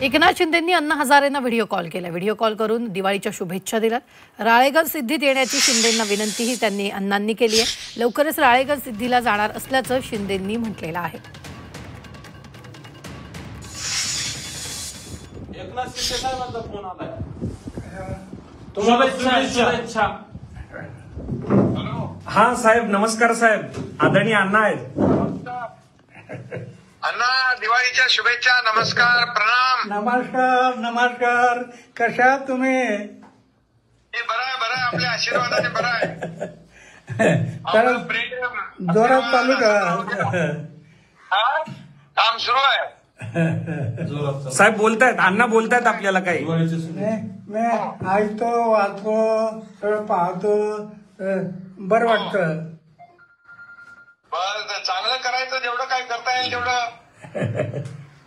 एकनाथ शिंदेंनी अण्णा हजारेंना video call केला। Video call करून दिवाळीच्या शुभेच्छा दिल्यात। राळेगण सिद्धीत येण्याची शिंदेंना विनंतीही त्यांनी अण्णांनी केली आहे। लवकरच राळेगण सिद्धीला जाणार असल्याचं शिंदेंनी म्हटलेलं आहे। एकनाथ शिंदे साहेबांचा फोन आलाय, तुम्हाला शुभेच्छा। हाँ साहेब, नमस्कार साहेब, आदरणीय अण्णा आहेत। अण्णा दिवाळीच्या शुभेच्छा, नमस्कार, प्रणाम। नमस्कार नमस्कार, कशा तुम्ही? बरं आहे, आपल्या आशीर्वादाने बरं आहे। जोरात चालू का? काम सुरू आहे साहेब बोलतायत, अण्णा बोलतायत आपल्याला काही। मी ऐकतो, वाचतो, सगळं पाहतो, बरं वाटतं। बरं, चांगलं करायचं, जेवढं काय करता येईल तेवढं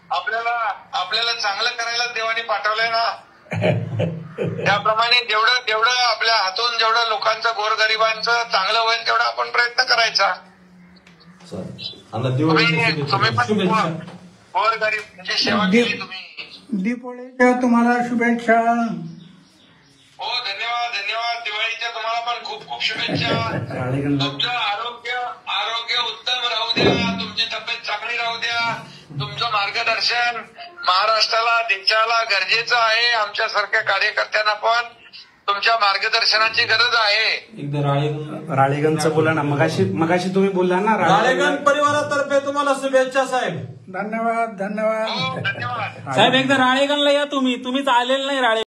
आपल्याला चांगलं करायला देवाने पाठवलंय ना। त्याप्रमाणे जेवढं आपल्या हातून जेवढं लोकांचं, गोरगरिबांचं चांगलं होईल तेवढा आपण प्रयत्न करायचा। तुम्ही पण गोरगरिबांची सेवा केली तुम्ही। दीपावलीच्या तुम्हाला शुभेच्छा। हो, धन्यवाद। दिवाळीच्या तुम्हाला पण खूप खूप शुभेच्छा। तुमचं आरोग्य उत्तम राहू द्या, तुमची तब्येत चांगली राहू द्या। तुमचं मार्गदर्शन महाराष्ट्राला, देशाला गरजेचं आहे। आमच्यासारख्या कार्यकर्त्यांना पण तुमच्या मार्गदर्शनाची गरज आहे। एकदा राळेगणचं बोला ना, मगाशी तुम्ही बोलला ना। राळेगण परिवारातर्फे तुम्हाला शुभेच्छा साहेब। धन्यवाद। हो, धन्यवाद साहेब, एकदा राळेगणला या, तुम्हीच आलेलं नाही राळेगण।